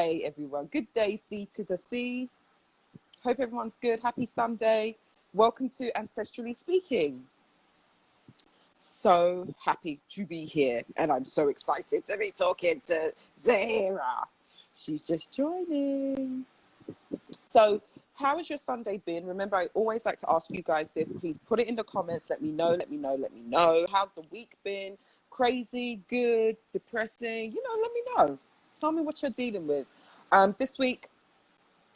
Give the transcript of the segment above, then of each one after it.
day, everyone. Good day, C to the C. Hope everyone's good. Happy Sunday. Welcome to Ancestrally Speaking. So happy to be here, and I'm so excited to be talking to Zahira. She's just joining. So, how has your Sunday been? Remember, I always like to ask you guys this. Please put it in the comments. Let me know. Let me know. How's the week been? Crazy, good, depressing? Let me know. Tell me what you're dealing with. This week,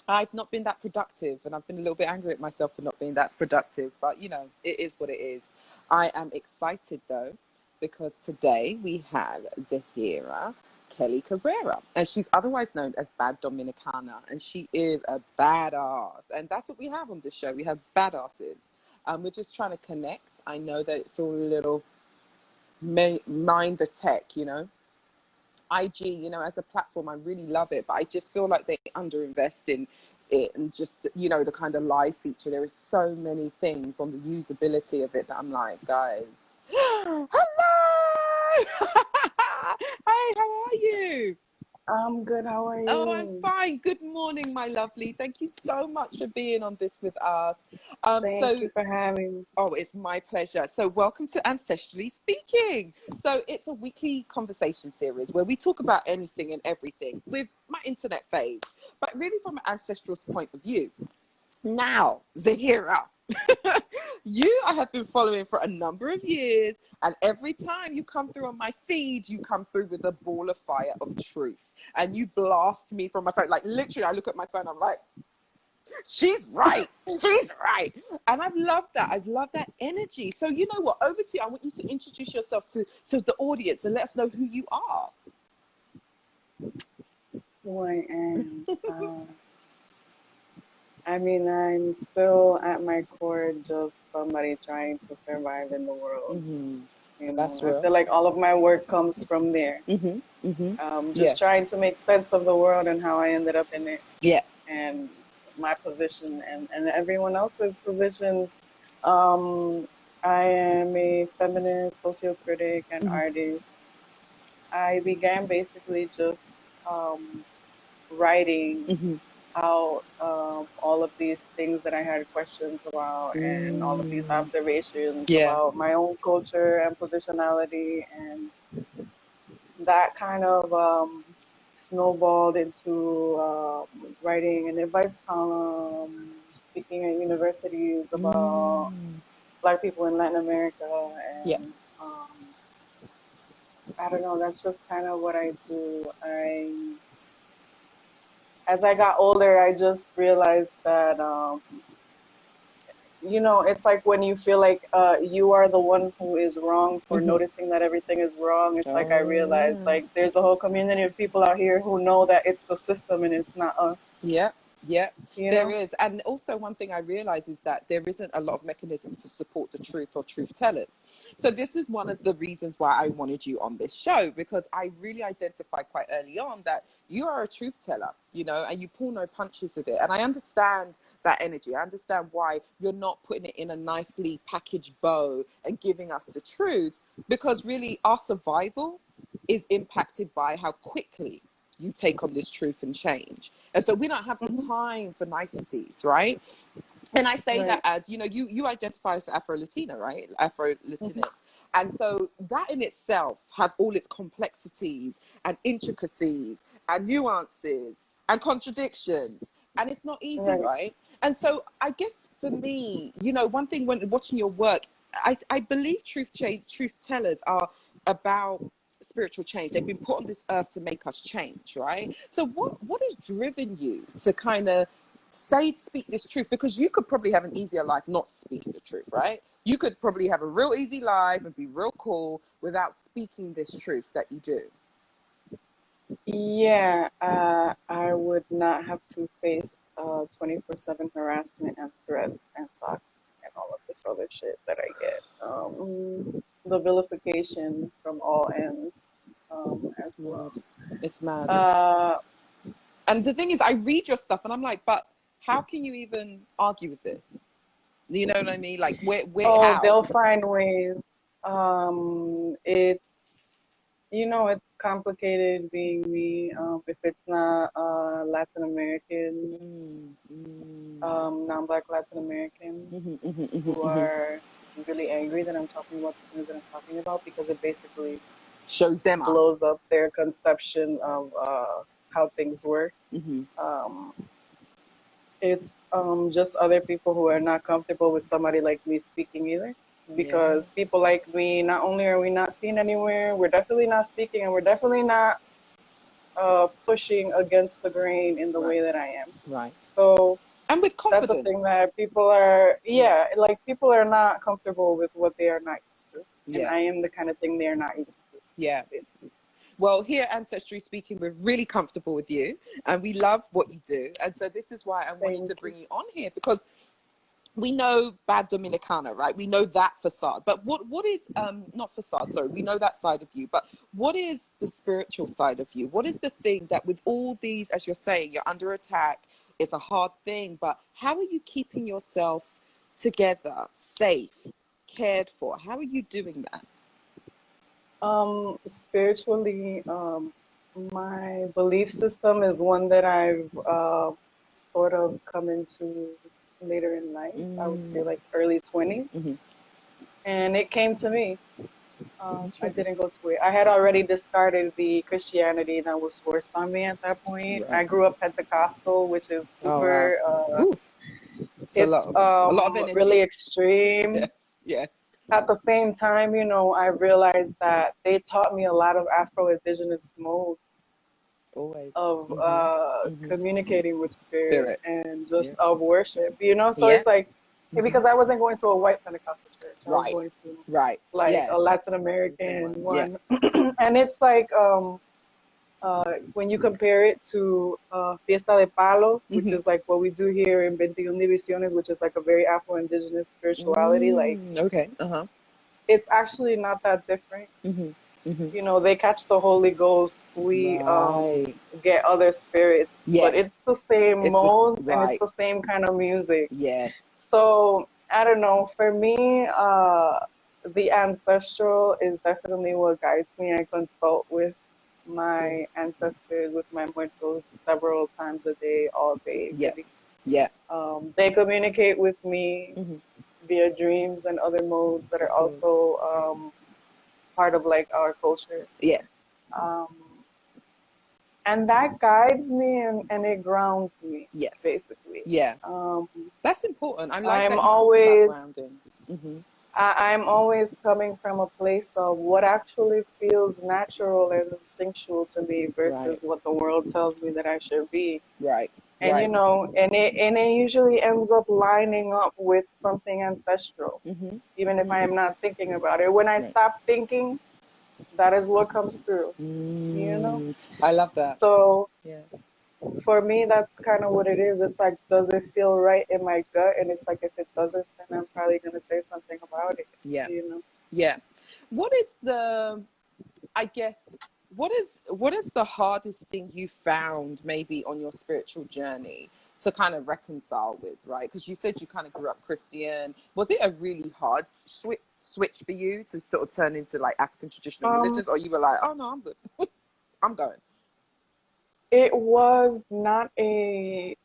I've not been that productive, and I've been a little bit angry at myself for not being that productive. But, it is what it is. I am excited, though, because today we have Zahira Kelly Cabrera, and she's otherwise known as Bad Dominicana, and she is a badass, and that's what we have on this show. We have badasses. We're just trying to connect. I know that it's all a little mind tech, IG, as a platform, I really love it, but I just feel like they underinvest in it, and just, the kind of live feature. There is so many things on the usability of it that I'm like, guys, hello. Hey, how are you? I'm good. How are you? Oh, I'm fine. Good morning, my lovely. Thank you so much for being on this with us. Thank you for having me. Oh, it's my pleasure. So welcome to Ancestrally Speaking. So it's a weekly conversation series where we talk about anything and everything with my internet phase, but really from an ancestral point of view. Now, Zahira, you I have been following for a number of years, and every time you come through on my feed, you come through with a ball of fire of truth, and you blast me from my phone. Like, literally, I look at my phone, I'm like, she's right, and I've loved that energy. So you know what, over to you. I want you to introduce yourself to the audience and let us know who you are. Who I am. I'm still at my core just somebody trying to survive in the world. Mm-hmm. That's real. I feel like all of my work comes from there. Mm-hmm. Mm-hmm. Just trying to make sense of the world and how I ended up in it. Yeah. And my position and everyone else's positions. I am a feminist, sociocritic, and artist. I began basically just writing out all of these things that I had questions about, and all of these observations about my own culture and positionality, and that kind of snowballed into writing an advice column, speaking at universities about Black people in Latin America, and I don't know, that's just kind of what I do. As I got older, I just realized that, it's like when you feel like you are the one who is wrong for noticing that everything is wrong. It's like I realized, like, there's a whole community of people out here who know that it's the system and it's not us. Yeah. There is. And also one thing I realize is that there isn't a lot of mechanisms to support the truth or truth tellers. So this is one of the reasons why I wanted you on this show, because I really identified quite early on that you are a truth teller, and you pull no punches with it. And I understand that energy. I understand why you're not putting it in a nicely packaged bow and giving us the truth, because really our survival is impacted by how quickly you take on this truth and change. And so we don't have the time for niceties, right? And I say that as, you identify as Afro-Latina, right? Afro-Latinx. And so that in itself has all its complexities and intricacies and nuances and contradictions. And it's not easy, right? And so I guess for me, one thing when watching your work, I believe truth tellers are about spiritual change. They've been put on this earth to make us change, right? So what has driven you to kind of speak this truth? Because you could probably have an easier life not speaking the truth, right? You could probably have a real easy life and be real cool without speaking this truth that you do. Yeah, I would not have to face 24/7 harassment and threats and thoughts and all of this other shit that I get. The vilification from all ends as well. It's mad. And the thing is, I read your stuff and I'm like, but how can you even argue with this? You know what I mean? Like, how? They'll find ways. You know, it's complicated being me. If it's not Latin Americans, non-Black Latin Americans who are really angry that I'm talking about the things that I'm talking about, because it basically shows them blows up their conception of how things work. It's just other people who are not comfortable with somebody like me speaking either. Because people like me, not only are we not seen anywhere, we're definitely not speaking, and we're definitely not pushing against the grain in the way that I am. Right. So, and with confidence. That's the thing that people are, like people are not comfortable with what they are not used to. And I am the kind of thing they are not used to. Yeah. Basically. Well, here at Ancestrally Speaking, we're really comfortable with you and we love what you do. And so this is why I wanted to bring you on here, because we know Bad Dominicana, right? We know that facade. But what is, not facade, sorry, we know that side of you. But what is the spiritual side of you? What is the thing that with all these, as you're saying, you're under attack, it's a hard thing, but how are you keeping yourself together, safe, cared for? How are you doing that? Spiritually, my belief system is one that I've sort of come into later in life. I would say like early 20s. And it came to me. I didn't go to it. I had already discarded the Christianity that was forced on me at that point. I grew up Pentecostal, which is super, it's a lot of energy. Really extreme. Yes. At the same time, you know, I realized that they taught me a lot of Afro-Indigenous modes of communicating with spirit and just of worship, you know? So it's like, because I wasn't going to a white Pentecostal church. I was going to like a Latin American one. And it's like, when you compare it to Fiesta de Palo, which is like what we do here in 21 Divisiones, which is like a very Afro-Indigenous spirituality, like it's actually not that different. You know, they catch the Holy Ghost, we get other spirits, but it's the same modes and it's the same kind of music. So I don't know, for me, the ancestral is definitely what guides me. I consult with my ancestors, with my muertos, several times a day, all day. They communicate with me via dreams and other modes that are also part of like our culture. And that guides me and it grounds me. Basically. That's important. I'm always coming from a place of what actually feels natural and instinctual to me versus what the world tells me that I should be. And you know, and it usually ends up lining up with something ancestral, even if I am not thinking about it. When I stop thinking, that is what comes through. You know? I love that. So for me, that's kind of what it is. It's like, does it feel right in my gut? And it's like, if it doesn't, then I'm probably going to say something about it. You know? What is the, I guess, what is the hardest thing you found maybe on your spiritual journey to kind of reconcile with, right? Because you said you kind of grew up Christian. Was it a really hard switch for you to sort of turn into like African traditional religions, or you were like, oh no, I'm good, I'm going? It was not a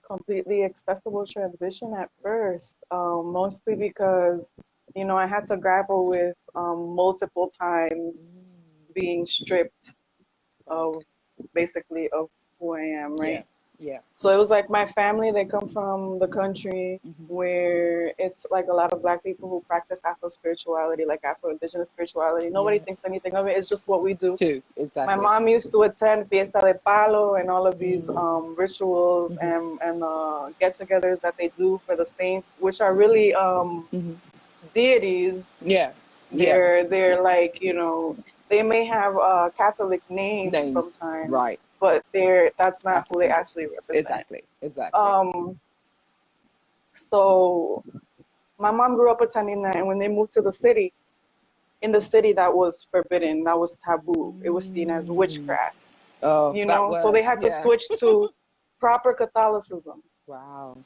completely accessible transition at first, mostly because, you know, I had to grapple with multiple times being stripped of basically of who I am, right? So it was like my family, they come from the country where it's like a lot of Black people who practice Afro spirituality, like Afro-Indigenous spirituality. Nobody thinks anything of it. It's just what we do. My mom used to attend Fiesta de Palo and all of these rituals and get-togethers that they do for the saints, which are really deities. They're like, you know, they may have Catholic names sometimes, but that's not who they actually represent. Exactly. So my mom grew up attending that, and when they moved to the city, in the city that was forbidden, that was taboo. It was seen as witchcraft. You know, so they had to switch to proper Catholicism. Wow.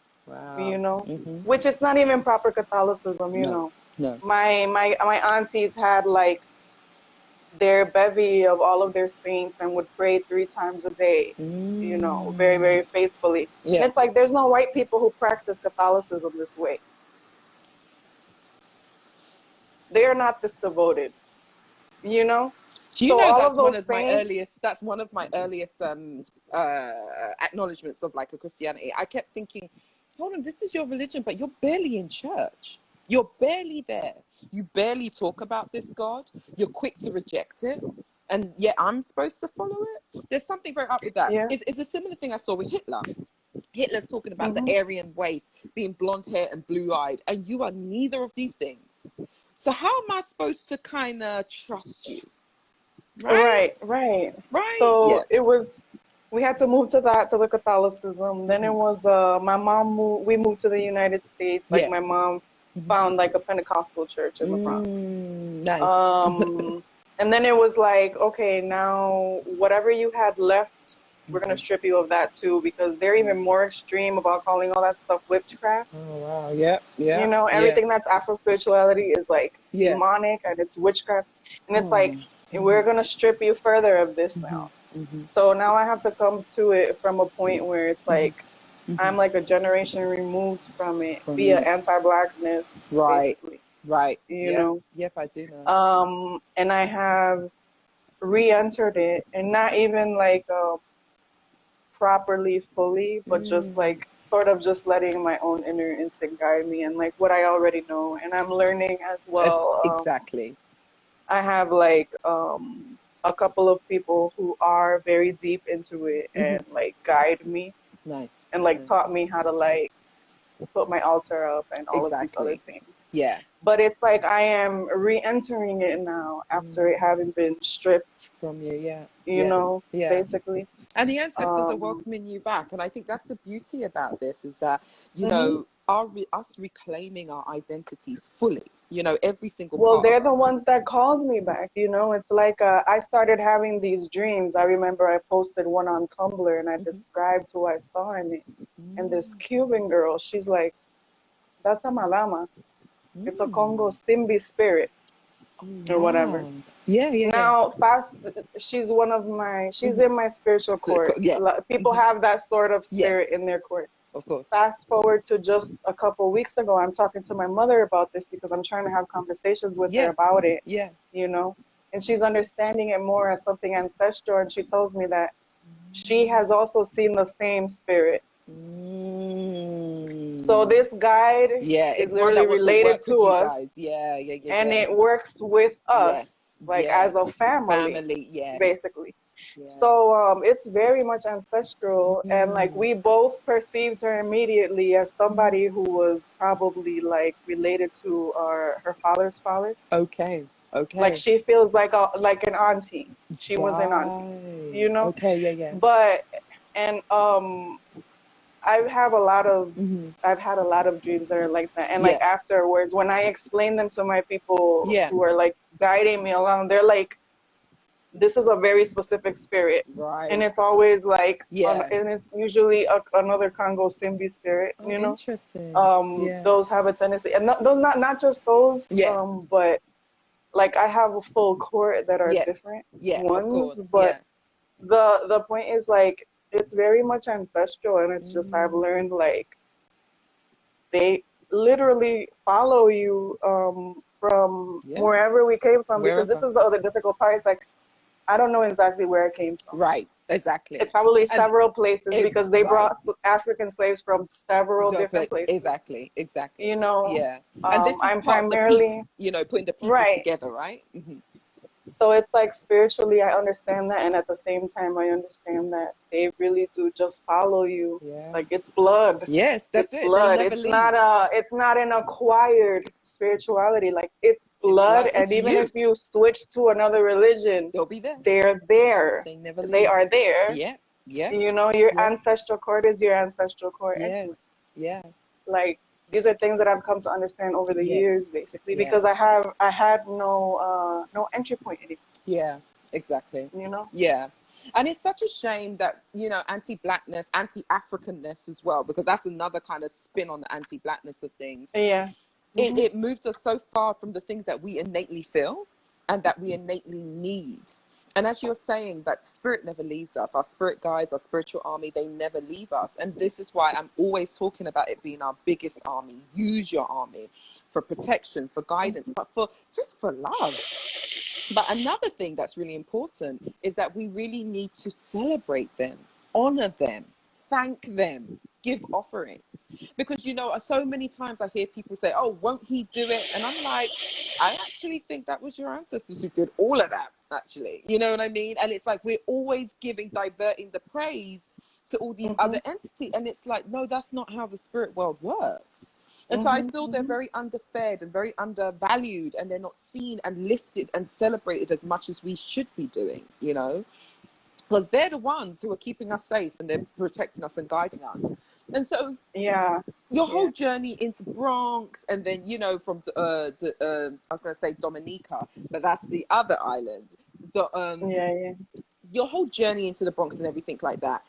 You know, which it's not even proper Catholicism. You know, my aunties had like their bevy of all of their saints and would pray 3 times a day, you know, very, very faithfully. Yeah. And it's like, there's no white people who practice Catholicism this way. They are not this devoted, you know? Do you so know all that's of those one of saints, my earliest, that's one of my earliest acknowledgements of like a Christianity. I kept thinking, hold on, this is your religion, but you're barely in church. You're barely there. You barely talk about this God. You're quick to reject it. And yet I'm supposed to follow it. There's something very up with that. Yeah. It's a similar thing I saw with Hitler. Hitler's talking about the Aryan race, being blonde hair and blue eyed, and you are neither of these things. So how am I supposed to kind of trust you? Right. So it was, we had to move to the Catholicism. Then it was my mom we moved to the United States. Like my mom found like a Pentecostal church in the Bronx. Nice. And then it was like, okay, now whatever you had left, we're gonna strip you of that too, because they're even more extreme about calling all that stuff witchcraft. Oh wow, yeah. You know, everything that's Afro spirituality is like demonic and it's witchcraft. And it's like, we're gonna strip you further of this now. So now I have to come to it from a point where it's like I'm like a generation removed from it via anti-blackness, basically. Right. You know. Yep, I do know. And I have re-entered it, and not even like properly, fully, but just like sort of just letting my own inner instinct guide me and like what I already know. And I'm learning as well. Exactly. I have like a couple of people who are very deep into it and like guide me. Nice. And like taught me how to like put my altar up and all of these other things. Yeah. But it's like I am re-entering it now after it having been stripped from you. You know, basically. And the ancestors are welcoming you back. And I think that's the beauty about this, is that, you know, us reclaiming our identities fully, you know, every single part. Well, they're the ones that called me back, you know. It's like I started having these dreams. I remember I posted one on Tumblr and I described who I saw in it. And this Cuban girl, she's like, that's a Malama. It's a Congo Simbi spirit or whatever. Yeah. Now, she's one of my, she's in my spiritual court. People have that sort of spirit in their court. Of course. Fast forward to just a couple weeks ago, I'm talking to my mother about this because I'm trying to have conversations with her about it. Yeah. You know, and she's understanding it more as something ancestral. And she tells me that she has also seen the same spirit. So this guide is literally related to us. Yeah. And it works with us, like as a family, basically. Yeah. So it's very much ancestral, and like we both perceived her immediately as somebody who was probably like related to her father's father. Okay. Like she feels like an auntie. She was an auntie, you know. Okay. But I have a lot of I've had a lot of dreams that are like that, and like afterwards when I explain them to my people who are like guiding me along, they're like, this is a very specific spirit, right? And it's always like and it's usually another Congo Simbi spirit, you know. Interesting. Those have a tendency, and not just those, but like I have a full court that are different ones, but the point is like it's very much ancestral, and it's just I've learned like they literally follow you from wherever we came from, because this is the other difficult part. It's like I don't know exactly where I came from. Right, exactly. It's probably several places because they brought African slaves from several different places. Exactly. You know, and this is I'm primarily, you know, putting the pieces together, right? So it's like spiritually, I understand that, and at the same time, I understand that they really do just follow you. Like it's blood. Yes, that's it's blood. It's not an acquired spirituality. Like it's blood, and even if you switch to another religion, they'll be there. They're there. They never leave. They are there. Yeah. You know, your ancestral court is your ancestral court. Yes. Yeah. Like these are things that I've come to understand over the years, basically, because I had no entry point in it. Yeah, exactly. You know? Yeah. And it's such a shame that, you know, anti-blackness, anti-Africanness as well, because that's another kind of spin on the anti-blackness of things. Yeah. It moves us so far from the things that we innately feel. and that we innately need. And as you're saying, that spirit never leaves us. Our spirit guides, our spiritual army, they never leave us. And this is why I'm always talking about it being our biggest army. Use your army for protection, for guidance, but for just for love. But another thing that's really important is that we really need to celebrate them, honor them, thank them, give offerings. Because, you know, so many times I hear people say, oh, won't he do it? And I'm like, I actually think that was your ancestors who did all of that, actually. You know what I mean? And it's like we're always diverting the praise to all these other entities. And it's like, no, that's not how the spirit world works. And so I feel they're very underfed and very undervalued, and they're not seen and lifted and celebrated as much as we should be doing, you know, because they're the ones who are keeping us safe and they're protecting us and guiding us. And so your whole journey into Bronx, and then, you know, from I was going to say Dominica, but that's the other island. Your whole journey into the Bronx and everything like that.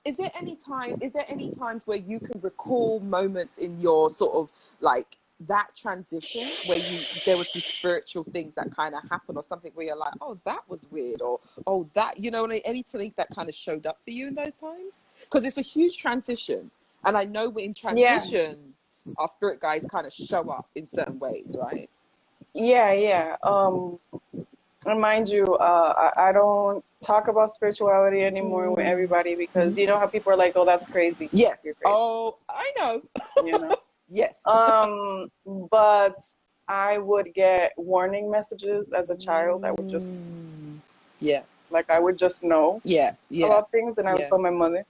Is there any times where you can recall moments in your sort of like that transition where there was some spiritual things that kind of happened, or something where you're like, oh, that was weird, or oh, that, you know, anything that kind of showed up for you in those times? Because it's a huge transition, and I know in transitions our spirit guides kind of show up in certain ways, right? And mind you, I don't talk about spirituality anymore with everybody, because you know how people are like, oh, that's crazy. Yes. You're crazy. Oh, I know. You know. Yes. But I would get warning messages as a child that would just like I would just know about things, and I would tell my mother.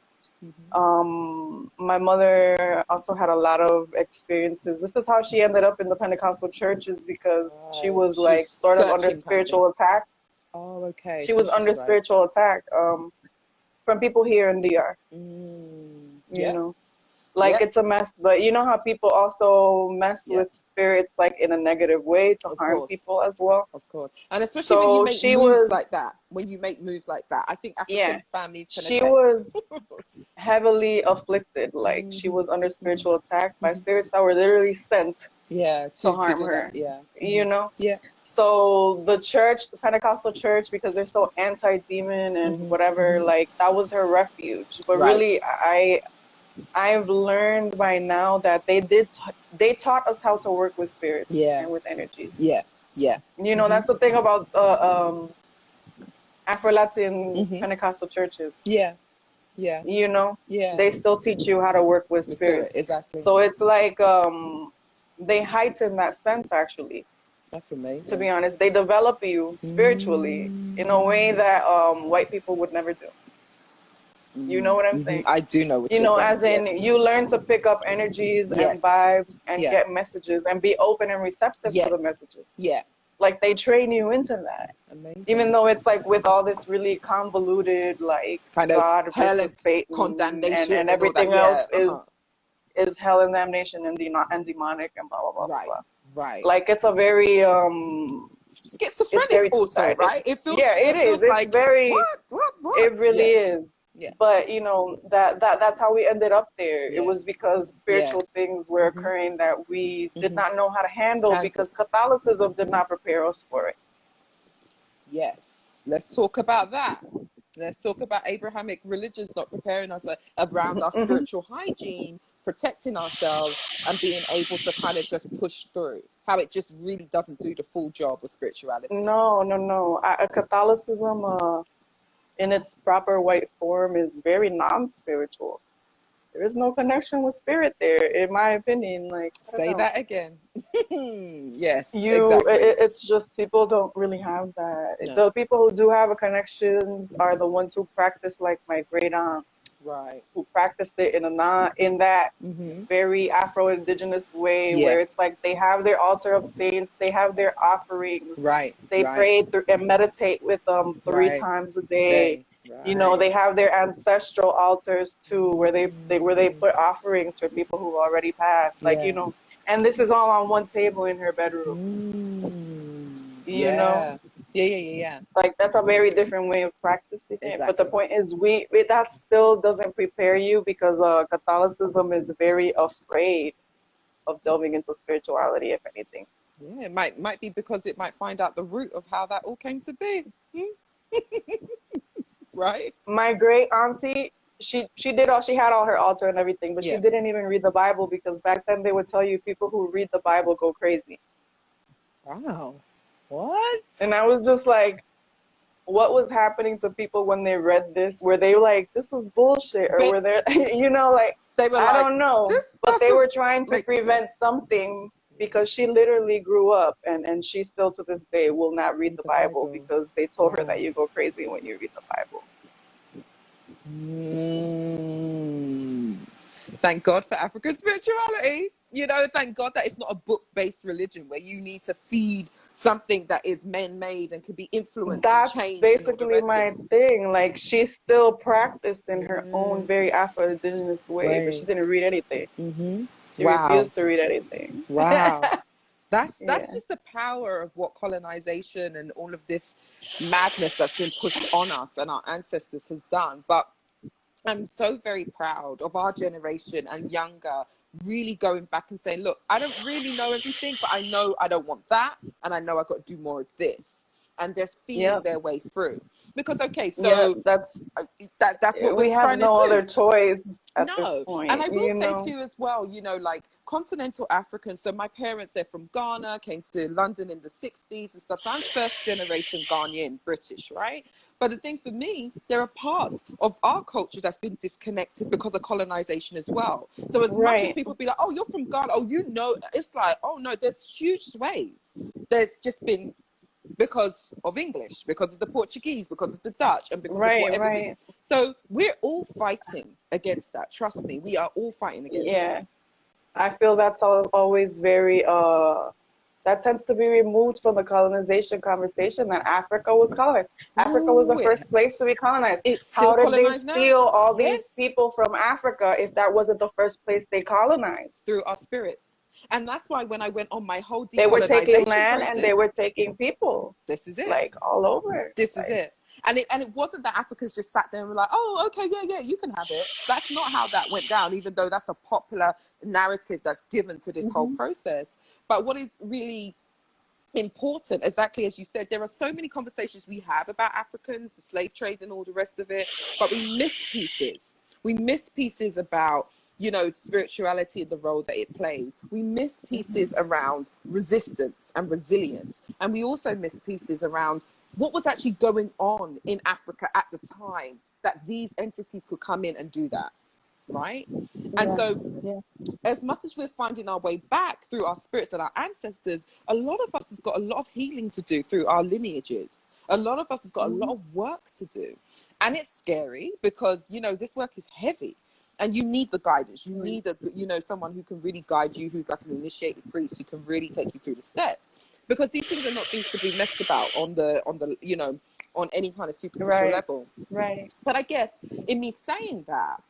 My mother also had a lot of experiences. This is how she ended up in the Pentecostal churches, because she was like sort of under spiritual attack. Oh, okay. She was under spiritual attack from people here in DR. You know, like it's a mess. But you know how people also mess with spirits, like in a negative way, to harm people as well. Of course, and especially when you make moves like that. When you make moves like that, I think African families can attest. Was heavily afflicted. Like she was under spiritual attack by spirits that were literally sent to harm her. You know. So the church, the Pentecostal church, because they're so anti-demon and whatever, like that was her refuge. But really, I've learned by now that they taught us how to work with spirits and with energies. You know, that's the thing about Afro-Latin Pentecostal churches. You know, they still teach you how to work with spirits. Exactly. So it's like they heighten that sense, actually. That's amazing. To be honest, they develop you spiritually in a way that white people would never do. You know what I'm saying? I do know what you're saying. You know, as in you learn to pick up energies and vibes and get messages and be open and receptive to the messages. Like they train you into that. Amazing. Even though it's like with all this really convoluted, like kind of God versus Satan, condemnation and everything else is hell and damnation and demonic and blah blah blah blah. Right. Like it's a very schizophrenic also, right? It feels it is. It's like very what? It really is. But you know that's how we ended up there. It was because spiritual things were occurring that we did not know how to handle because Catholicism did not prepare us for it. Yes, let's talk about that. Let's talk about Abrahamic religions not preparing us around our spiritual hygiene, protecting ourselves, and being able to kind of just push through. How it just really doesn't do the full job of spirituality. No. Catholicism, in its proper white form, is very non-spiritual. There is no connection with spirit there, in my opinion. Like, say that again. Yes, exactly. It's just people don't really have that. No. The people who do have a connections are the ones who practice, like my great aunts, who practiced it in that very Afro-Indigenous way, where it's like they have their altar of saints, they have their offerings, they pray and meditate with them 3 times a day. You know, they have their ancestral altars too, where they put offerings for people who already passed. Like, you know, and this is all on one table in her bedroom. You know? Yeah. Like, that's a very different way of practicing it. But the point is, that still doesn't prepare you, because Catholicism is very afraid of delving into spirituality, if anything. Yeah, it might be because it might find out the root of how that all came to be. Right? My great auntie, she had all her altar and everything, but she Yeah. didn't even read the Bible, because back then they would tell you people who read the Bible go crazy. Wow. What? And I was just like, what was happening to people when they read this? Were they like, this is bullshit? Or were they, you know, like, they were I like, don't know. this But they doesn't were trying to make prevent sense. something, because she literally grew up, and she still to this day will not read the Bible, because they told her that you go crazy when you read the Bible. Thank God for African spirituality. You know, thank God that it's not a book-based religion where you need to feed something that is man-made and can be influenced That's and changed. basically my thing. Like, she still practiced in her own very Afro-Indigenous way, but she didn't read anything. She refused to read anything. Wow. That's Yeah. just the power of what colonization and all of this madness that's been pushed on us and our ancestors has done. But I'm so very proud of our generation and younger really going back and saying, look, I don't really know everything, but I know I don't want that, and I know I've got to do more of this, and just feeling their way through. Because that's what we we're have trying to no do. other choice at this point. And I will say to you as well, you know, like continental Africans. So my parents, they're from Ghana, came to London in the 60s and stuff. So I'm first generation Ghanaian British, right? But the thing for me, there are parts of our culture that's been disconnected because of colonization as well. So as much as people be like, oh, you're from Ghana, oh, you know, it's like, oh no, there's huge swathes. There's just been because of English, because of the Portuguese, because of the Dutch, and because of whatever. Right. So we're all fighting against that. Trust me, we are all fighting against that. I feel that's always very that tends to be removed from the colonization conversation, that Africa was colonized. Africa was the first place to be colonized. How did they steal all these people from Africa if that wasn't the first place they colonized? Through our spirits. And that's why when I went on my whole decolonization they were taking land process, and they were taking people. This is it. Like all over. This is it. And it wasn't that Africans just sat there and were like, oh, okay, yeah, you can have it. That's not how that went down, even though that's a popular narrative that's given to this whole process. But what is really important, exactly as you said, there are so many conversations we have about Africans, the slave trade and all the rest of it, but we miss pieces. We miss pieces about, you know, spirituality and the role that it played. We miss pieces around resistance and resilience. And we also miss pieces around what was actually going on in Africa at the time that these entities could come in and do that, right? And so as much as we're finding our way back through our spirits and our ancestors, a lot of us has got a lot of healing to do through our lineages. A lot of us has got a lot of work to do. And it's scary because, you know, this work is heavy. And you need the guidance. You need someone who can really guide you, who's like an initiated priest, who can really take you through the steps. Because these things are not things to be messed about on the you know, on any kind of superficial level. Right. But I guess in me saying that,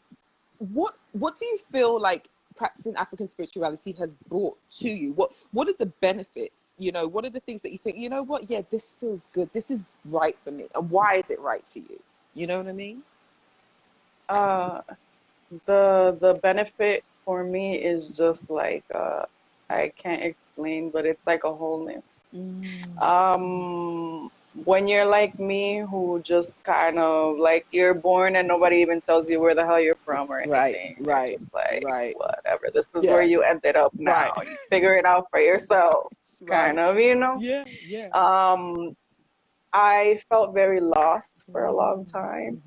what do you feel like practicing African spirituality has brought to you? What are the benefits? You know, what are the things that you think, you know what, yeah, this feels good. This is right for me. And why is it right for you? You know what I mean? The benefit for me is just like I can't explain, but it's like a wholeness. When you're like me, who just kind of like, you're born and nobody even tells you where the hell you're from or anything. Right. Just like, whatever. This is where you ended up now. Right. You figure it out for yourself. Kind of, you know? Yeah. I felt very lost for a long time.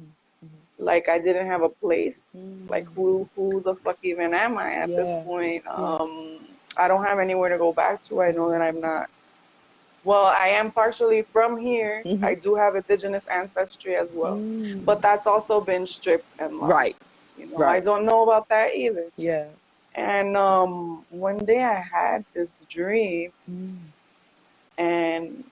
Like I didn't have a place. Like who the fuck even am I at this point? I don't have anywhere to go back to. I know that I'm not. Well, I am partially from here. I do have indigenous ancestry as well, but that's also been stripped and lost. Right. You know, I don't know about that either. Yeah. And one day I had this dream, and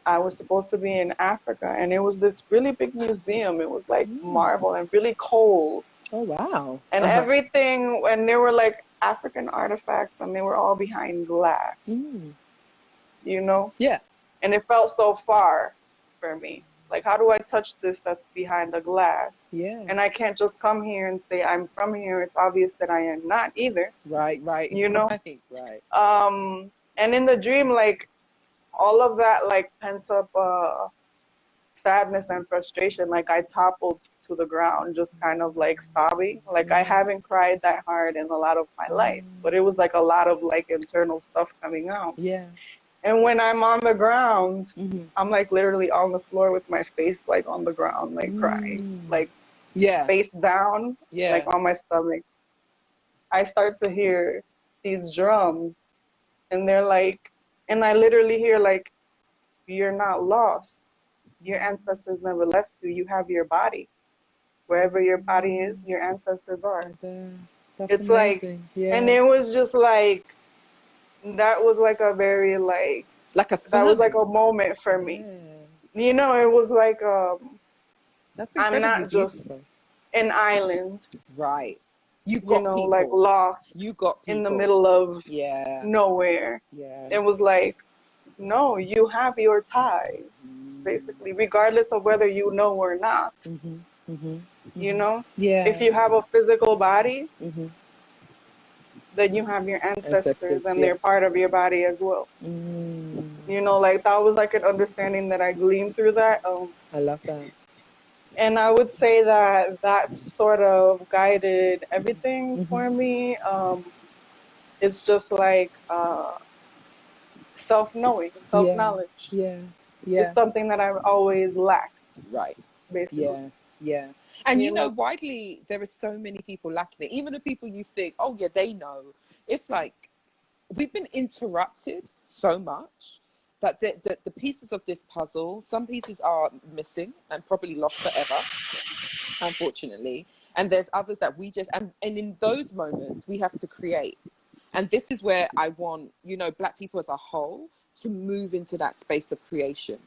I was supposed to be in Africa, and it was this really big museum. It was like marble and really cold. Oh, wow. And everything, and there were like African artifacts, and they were all behind glass. You know? Yeah. And it felt so far for me. Like, how do I touch this that's behind the glass? Yeah. And I can't just come here and say I'm from here. It's obvious that I am not either. Right. You know? Right. And in the dream, like, all of that, like, pent up sadness and frustration, like, I toppled to the ground, just kind of like sobbing. Like, I haven't cried that hard in a lot of my life, but it was like a lot of like internal stuff coming out. Yeah. And when I'm on the ground, I'm like literally on the floor with my face like on the ground, like crying, like face down, like on my stomach. I start to hear these drums, and they're like, and I literally hear like, you're not lost. Your ancestors never left you. You have your body. Wherever your body is, your ancestors are. That's it's amazing. Like, and it was just like, that was like a very like that was like a moment for me. You know, it was like that's I'm not just an island. Right. You got people. Like lost. You got people in the middle of nowhere. It was like, no, you have your ties, basically, regardless of whether you know or not. You know? If you have a physical body, then you have your ancestors and they're part of your body as well. You know, like, that was like an understanding that I gleaned through that. I love that. And I would say that that sort of guided everything for me. It's just like self-knowing, self-knowledge. It's something that I've always lacked. Right. Basically. Yeah. And you know, widely, there are so many people lacking it. Even the people you think, oh yeah, they know. It's like, we've been interrupted so much that the pieces of this puzzle, some pieces are missing and probably lost forever, unfortunately. And there's others that we just, and in those moments, we have to create. And this is where I want, you know, Black people as a whole to move into that space of creation.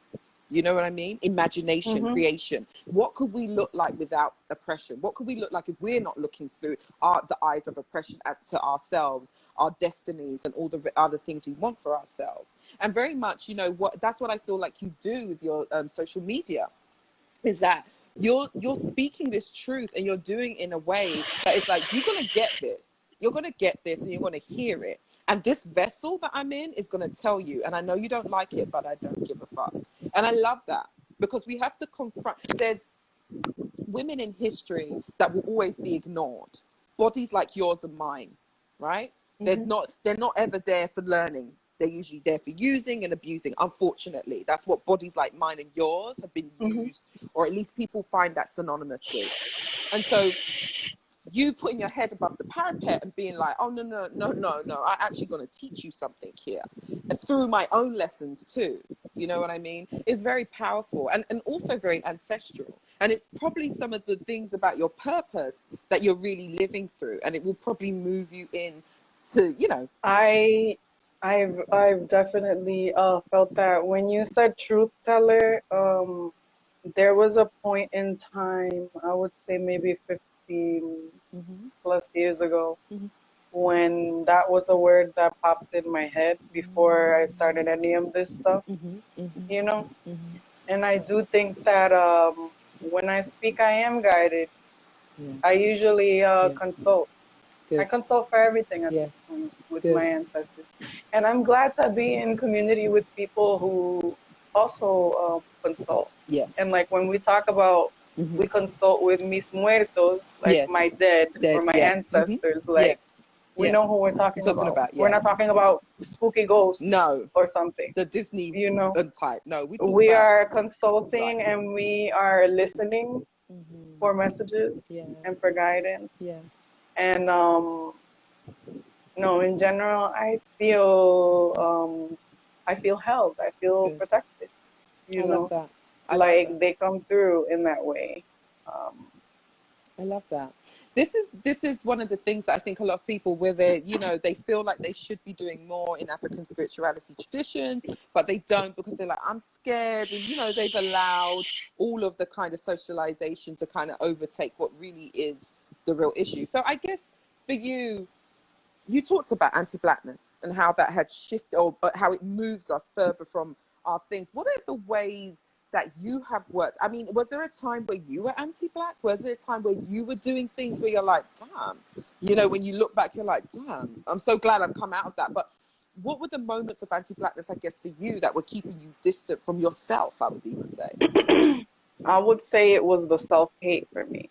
You know what I mean? Imagination, creation. What could we look like without oppression? What could we look like if we're not looking through the eyes of oppression as to ourselves, our destinies, and all the other things we want for ourselves? And very much, you know, that's what I feel like you do with your social media, is that you're speaking this truth, and you're doing it in a way that it's like, you're going to get this. You're going to get this, and you're going to hear it. And this vessel that I'm in is going to tell you. And I know you don't like it, but I don't give a fuck. And I love that, because we have to confront. There's women in history that will always be ignored. Bodies like yours and mine, right? They're not ever there for learning. They're usually there for using and abusing. Unfortunately, that's what bodies like mine and yours have been used, or at least people find that synonymous with. And so, you putting your head above the parapet and being like, oh, no, I'm actually going to teach you something here. And through my own lessons too, you know what I mean? It's very powerful and also very ancestral. And it's probably some of the things about your purpose that you're really living through. And it will probably move you in to, you know. I've definitely felt that. When you said truth teller, there was a point in time, I would say maybe 15 plus years ago, when that was a word that popped in my head before I started any of this stuff, you know? And I do think that when I speak, I am guided. I usually consult. I consult for everything at this point with my ancestors. And I'm glad to be in community with people who also consult. And like, when we talk about, we consult with mis muertos, like my dead or my ancestors, like we know who we're talking about. We're not talking about spooky ghosts or something. The Disney, you know, type. No, we are consulting and we are listening for messages and for guidance. And no, in general, I feel held. I feel protected. You know, that. Like they come through in that way. I love that. This is one of the things that I think a lot of people, where they, you know, they feel like they should be doing more in African spirituality traditions, but they don't, because they're like, I'm scared. And, you know, they've allowed all of the kind of socialization to kind of overtake what really is the real issue. So I guess for you, you talked about anti-Blackness and how that had shifted, or how it moves us further from our things. What are the ways that you have worked? I mean, was there a time where you were anti-Black? Was there a time where you were doing things where you're like, damn, you know, when you look back, you're like, damn, I'm so glad I've come out of that. But what were the moments of anti-blackness, I guess, for you that were keeping you distant from yourself, I would even say? I would say it was the self-hate for me.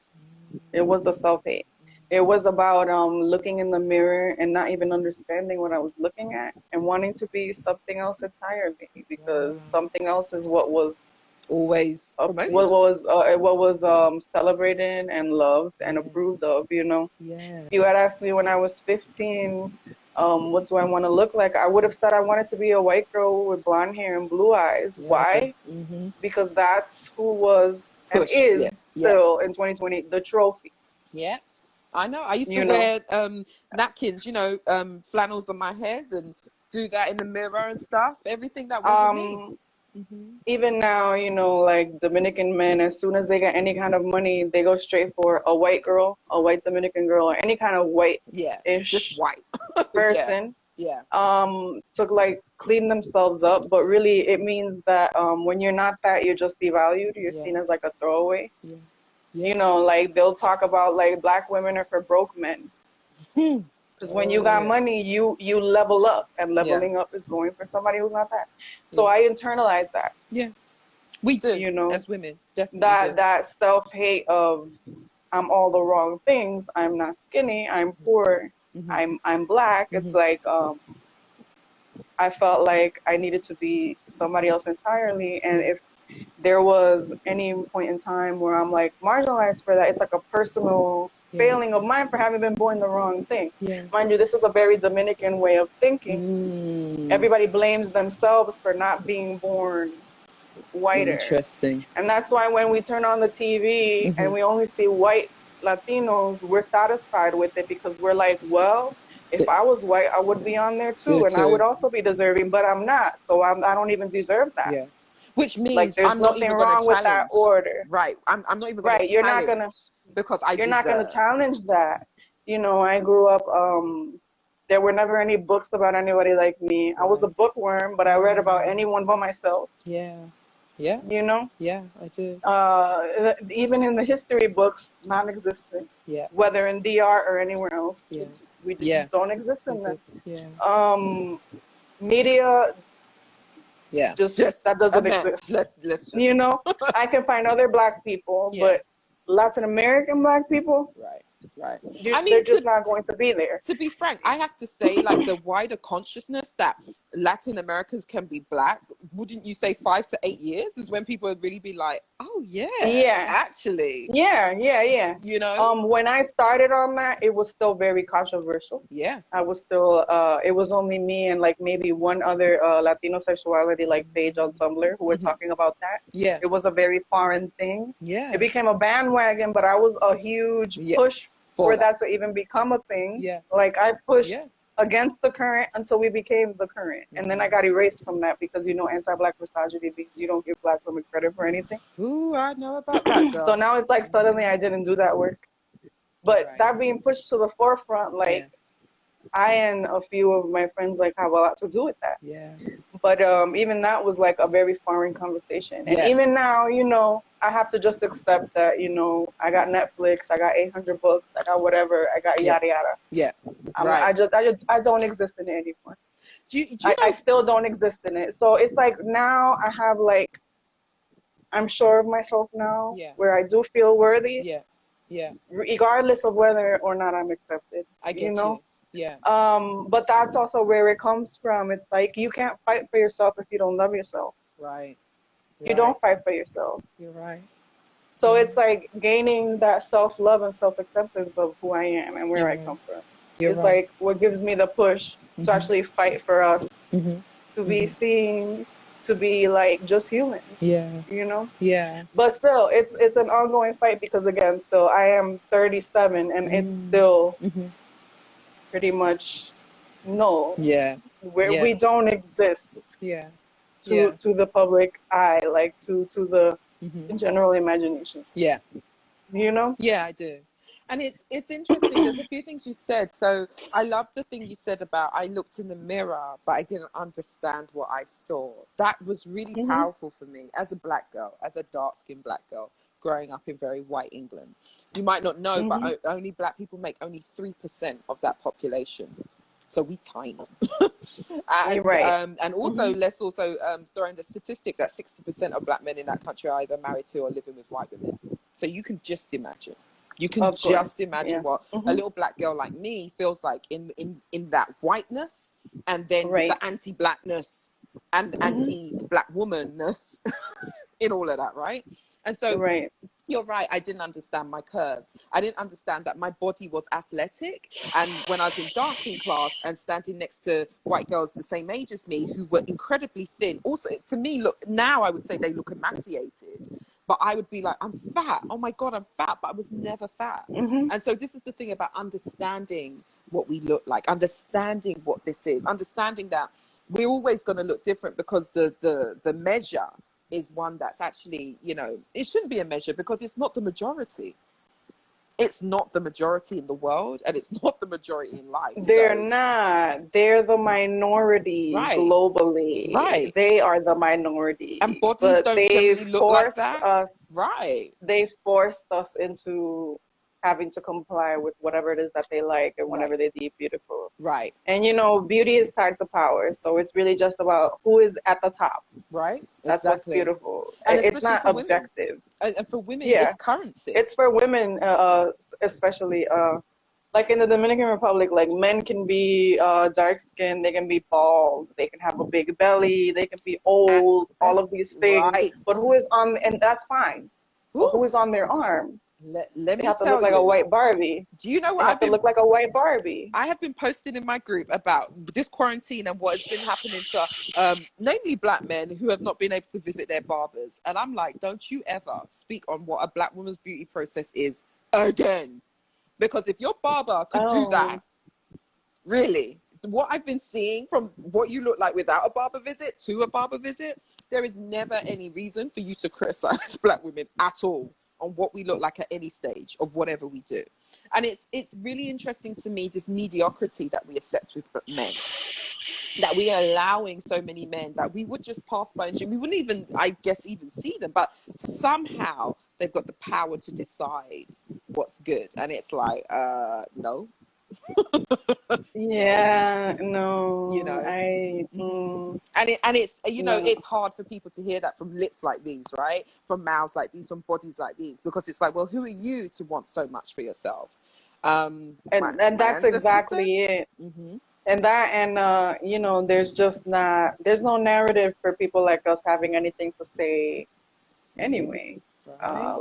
It was the self-hate. It was about looking in the mirror and not even understanding what I was looking at and wanting to be something else entirely, because something else is what was always promoted. what was celebrated and loved and approved of, you know. Yes. If you had asked me when I was 15, what do I want to look like, I would have said I wanted to be a white girl with blonde hair and blue eyes. Why? Because that's who was and is still in 2020 the trophy. Yeah, I know. I used to wear napkins, flannels on my head and do that in the mirror and stuff. Everything that wasn't me. Even now, like Dominican men, as soon as they get any kind of money, they go straight for a white girl, a white Dominican girl, or any kind of white-ish just white person. To like clean themselves up, but really it means that when you're not that, you're just devalued. You're seen as like a throwaway. Like they'll talk about like black women are for broke men. Because when you got money, you level up, and leveling up is going for somebody who's not that. So I internalized that. Yeah, we do. As women, definitely. That self-hate of I'm all the wrong things. I'm not skinny. I'm poor. I'm black. It's like I felt like I needed to be somebody else entirely, and if there was any point in time where I'm like marginalized for that, it's like a personal failing of mine for having been born the wrong thing. Mind you, this is a very Dominican way of thinking. Everybody blames themselves for not being born whiter. Interesting. And that's why when we turn on the TV and we only see white Latinos, we're satisfied with it, because we're like, well, if I was white, I would be on there too, and I would also be deserving, but I'm not, so I don't even deserve that. Yeah. Which means like there's nothing wrong with that order. Right. I'm not even going to you're not gonna because you're not gonna challenge that. I grew up there were never any books about anybody like me. I was a bookworm, but I read about anyone but myself. Yeah, I did. Even in the history books, non-existent. Whether in DR or anywhere else, we just don't exist in them. Media, just that doesn't exist. Let's just I can find other black people, but Latin American black people, they're just not going to be there. To be frank, I have to say, like, the wider consciousness that Latin Americans can be black, wouldn't you say 5 to 8 years is when people would really be like, oh actually. When I started on that, it was still very controversial. I was still it was only me and like maybe one other Latino sexuality like page on Tumblr who were talking about that. It was a very foreign thing. It became a bandwagon, but I was a huge push for that to even become a thing. Like I pushed against the current until we became the current. And then I got erased from that because, anti-black misogyny means you don't give black women credit for anything. Ooh, I know about that, girl. So now it's like suddenly I didn't do that work. But that being pushed to the forefront, like I and a few of my friends like have a lot to do with that. But even that was like a very foreign conversation. And even now, I have to just accept that, I got Netflix, I got 800 books, I got whatever, I got yada yada. I don't exist in it anymore. I still don't exist in it. So it's like now I have like, I'm sure of myself now, where I do feel worthy. Regardless of whether or not I'm accepted. I get you. But that's also where it comes from. It's like you can't fight for yourself if you don't love yourself. You don't fight for yourself. You're right. So it's like gaining that self-love and self-acceptance of who I am and where I come from. It's like what gives me the push to actually fight for us, to be seen, to be like just human. But still, it's an ongoing fight because again, still I am 37 and it's still pretty much we don't exist to the public eye, like to the general imagination. Yeah, I do. And it's interesting. There's a few things you said. So I love the thing you said about I looked in the mirror, but I didn't understand what I saw. That was really powerful for me as a black girl, as a dark-skinned black girl growing up in very white England. You might not know, but only black people make only 3% of that population. So we tiny. And, right. And also, let's also throw in the statistic that 60% of black men in that country are either married to or living with white women. So you can just imagine. You can just imagine what a little black girl like me feels like in that whiteness, and then with the anti-blackness and anti-black womanness in all of that, right? And so you're right, I didn't understand my curves. I didn't understand that my body was athletic. And when I was in dancing class and standing next to white girls the same age as me who were incredibly thin, also to me, look, now I would say they look emaciated, but I would be like, I'm fat. Oh my God, I'm fat, but I was never fat. And so this is the thing about understanding what we look like, understanding what this is, understanding that we're always going to look different, because the measure is one that's actually, you know, it shouldn't be a measure because it's not the majority. It's not the majority in the world, and it's not the majority in life. They're not. They're the minority globally. Right. They are the minority. And bodies don't generally look like that. They forced us into having to comply with whatever it is that they like and whatever they deem beautiful. Right. And, you know, beauty is tied to power. So it's really just about who is at the top. Right. That's what's beautiful. And it's not objective. And for women, it's currency. It's for women, especially, like in the Dominican Republic, like men can be dark skinned, they can be bald, they can have a big belly, they can be old, all of these things. Right. But who is on, and that's fine. But who is on their arm? Let me have to tell look like a white Barbie. Do you know what? I have to look like a white Barbie. I have been posting in my group about this quarantine and what has been happening to, namely black men who have not been able to visit their barbers. And I'm like, don't you ever speak on what a black woman's beauty process is again. Because if your barber could do that, really, what I've been seeing from what you look like without a barber visit to a barber visit, there is never any reason for you to criticize black women at all on what we look like at any stage of whatever we do. And it's really interesting to me, this mediocrity that we accept with men, that we are allowing so many men that we would just pass by and we wouldn't even, I guess, even see them, but somehow they've got the power to decide what's good. And it's like, no. Yeah, no, you know, and it's, you know, it's hard for people to hear that from lips like these, right? From mouths like these, from bodies like these, because it's like, well, who are you to want so much for yourself? And that's exactly it. And that, and you know, there's no narrative for people like us having anything to say anyway.